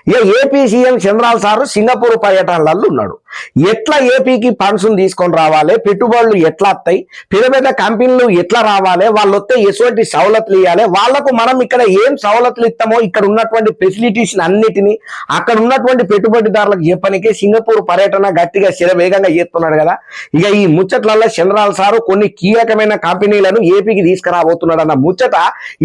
ఇక AP CM Chandrababu sir Singapore పర్యటనలలో ఉన్నాడు. ఎట్లా ఏపీకి ఫండ్స్ తీసుకొని రావాలి, పెట్టుబడులు ఎట్లా వస్తాయి, పెద్ద పెద్ద కంపెనీలు ఎట్లా రావాలి, వాళ్ళు వస్తే ఎటువంటి సవలతులు ఇవ్వాలి, వాళ్లకు మనం ఇక్కడ ఏం సవలతులు ఇస్తామో ఇక్కడ ఉన్నటువంటి ఫెసిలిటీస్ అన్నిటినీ అక్కడ ఉన్నటువంటి పెట్టుబడిదారులకు చెప్పనికే సింగపూర్ పర్యటన గట్టిగా శరవేగంగా చేస్తున్నాడు కదా. ఇక ఈ ముచ్చట్లలో చంద్రబాబు సారు కొన్ని కీలకమైన కంపెనీలను ఏపీకి తీసుకురాబోతున్నాడు అన్న ముచ్చట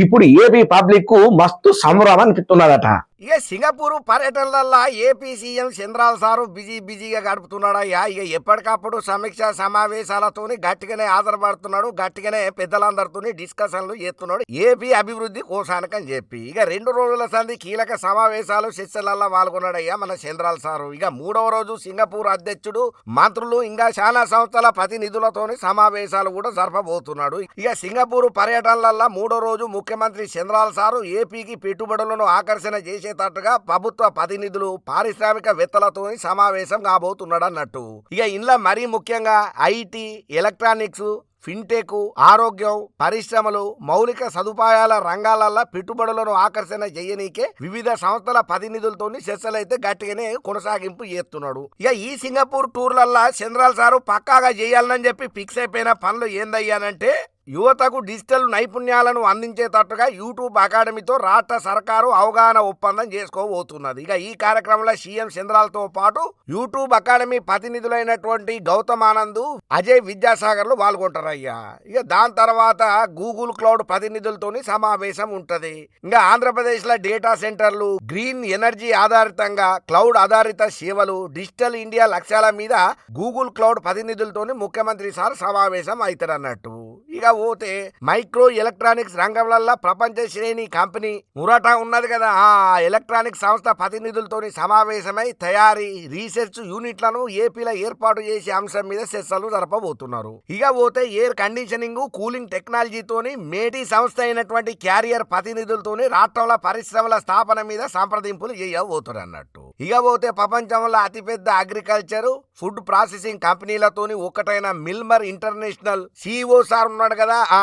ఇప్పుడు ఏపీ పబ్లిక్ కు మస్తు సంబరం అనిపిస్తున్నదట. ఇక సింగపూర్ పర్యటనలల్లో ఏపీ సీఎం చంద్రబాబు సారు బిజీగా గడుపుతున్నాడయ్యా. ఇక ఎప్పటికప్పుడు సమీక్ష సమావేశాలతోని గట్టిగానే ఆధారపడుతున్నాడు, గట్టిగానే పెద్దలందరితోని డిస్కషన్లు చేస్తున్నాడు ఏపీ అభివృద్ధి కోసానికని చెప్పి. ఇక 2 రోజుల సంది కీలక సమావేశాలు చర్చలల్లో పాల్గొన్నాడయ్యా మన చంద్రబాబు సారు. ఇక 3వ రోజు సింగపూర్ అధ్యక్షుడు, మంత్రులు ఇంకా చాలా సంస్థల ప్రతినిధులతోని సమావేశాలు కూడా జరపబోతున్నాడు. ఇక సింగపూర్ పర్యటనలల్లో 3వ రోజు ముఖ్యమంత్రి చంద్రబాబు సారు ఏపీకి పెట్టుబడులను ఆకర్షణ చేసేటట్టుగా ప్రభుత్వ ప్రతినిధులు, పారిశ్రామికవేత్తలతో సమావేశం కాబోతున్నాడు అన్నట్టు. ఇక ఇంట్లో మరీ ముఖ్యంగా ఐటీ, ఎలక్ట్రానిక్స్, ఫిన్టెక్, ఆరోగ్యం, పరిశ్రమలు, మౌలిక సదుపాయాల రంగాలలో పెట్టుబడులను ఆకర్షణ చేయనీకే వివిధ సంస్థల ప్రతినిధులతోని చర్చలైతే గట్టిగానే కొనసాగింపు చేస్తున్నాడు. ఇక ఈ సింగపూర్ టూర్లల్లో చంద్రబాబు సారు పక్కాగా చేయాలని చెప్పి ఫిక్స్ అయిపోయిన పనులు ఏందయ్యానంటే, యువతకు డిజిటల్ నైపుణ్యాలను అందించేటట్టుగా యూట్యూబ్ అకాడమీతో రాష్ట్ర సర్కారు అవగాహన ఒప్పందం చేసుకోబోతున్నది. ఇక ఈ కార్యక్రమంలో సీఎం చంద్రబాబుతో పాటు యూట్యూబ్ అకాడమీ ప్రతినిధులైనటువంటి గౌతమ్ ఆనంద్, అజయ్ విద్యాసాగర్లు పాల్గొంటారయ్యా. ఇక దాని తర్వాత గూగుల్ క్లౌడ్ ప్రతినిధులతోని సమావేశం ఉంటది. ఇంకా ఆంధ్రప్రదేశ్ లో డేటా సెంటర్లు, గ్రీన్ ఎనర్జీ ఆధారితంగా క్లౌడ్ ఆధారిత సేవలు, డిజిటల్ ఇండియా లక్ష్యాల మీద గూగుల్ క్లౌడ్ ప్రతినిధులతోని ముఖ్యమంత్రి సార్ సమావేశం అవుతారన్నట్టు. ఇక పోతే మైక్రో ఎలక్ట్రానిక్స్ రంగంలో ప్రపంచ శ్రేణి కంపెనీ మురాటా ఉన్నది కదా, ఆ ఎలక్ట్రానిక్ సంస్థ ప్రతినిధులతోని సమావేశమై తయారీ, రీసెర్చ్ యూనిట్లను ఏపీలో ఏర్పాటు చేసే అంశం మీద చర్చలు జరపబోతున్నారు. ఇక పోతే ఎయిర్ కండిషనింగ్, కూలింగ్ టెక్నాలజీతోని మేటీ సంస్థ అయినటువంటి క్యారియర్ ప్రతినిధులతోని రాష్ట్రంలో పరిశ్రమల స్థాపన మీద సంప్రదింపులు చేయబోతున్నారు అన్నట్టు. ఇక పోతే ప్రపంచంలో అతిపెద్ద అగ్రికల్చర్, ఫుడ్ ప్రాసెసింగ్ కంపెనీలతోని ఒకటైన మిల్మర్ ఇంటర్నేషనల్ CEO సార్ ఉన్నాడు కదా, ఆ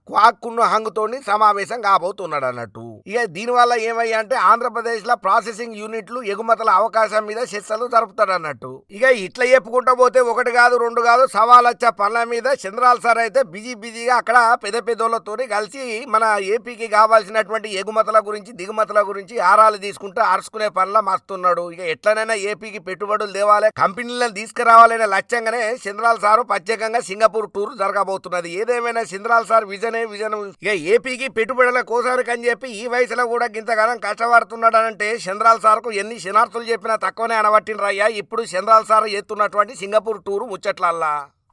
క్వాక్కున్న హంగుతోని సమావేశం కాబోతున్నాడు అన్నట్టు. ఇక దీనివల్ల ఏమయ్యా అంటే ఆంధ్రప్రదేశ్ లో ప్రాసెసింగ్ యూనిట్లు ఎగుమతుల అవకాశం మీద చర్చలు జరుపుతాడు అన్నట్టు. ఇక ఇట్లా చెప్పుకుంటా పోతే 1 కాదు 2 కాదు సవాలచ్చ పనుల మీద చంద్రబాబు సార్ అయితే బిజీగా అక్కడ పెద్దోళ్ళతో కలిసి మన ఏపీకి కావాల్సినటువంటి ఎగుమతుల గురించి, దిగుమతుల గురించి ఆరాలు తీసుకుంటూ అరుచుకునే పనుల మస్తున్నాడు. ఇక ఎట్లనైనా ఏపీకి పెట్టుబడులు తేవాలి, కంపెనీలను తీసుకురావాలనే లక్ష్యంగానే చంద్రబాబు సారు ప్రత్యేకంగా సింగపూర్ టూర్ జరగబోతున్నది. ఏదేమైనా చంద్రబాబు సార్ విజన్. ఇక ఏపీకి పెట్టుబడుల కోసానికి అని చెప్పి ఈ వయసులో కూడా గింతగానం కష్టపడుతున్నాడనంటే చంద్రబాబు సార్కు ఎన్ని శనార్థులు చెప్పినా తక్కువనే అనబట్టినరయ్యా ఇప్పుడు చంద్రబాబు సార్ ఎత్తున్నటువంటి సింగపూర్ టూర్ ముచ్చట్లల్లా.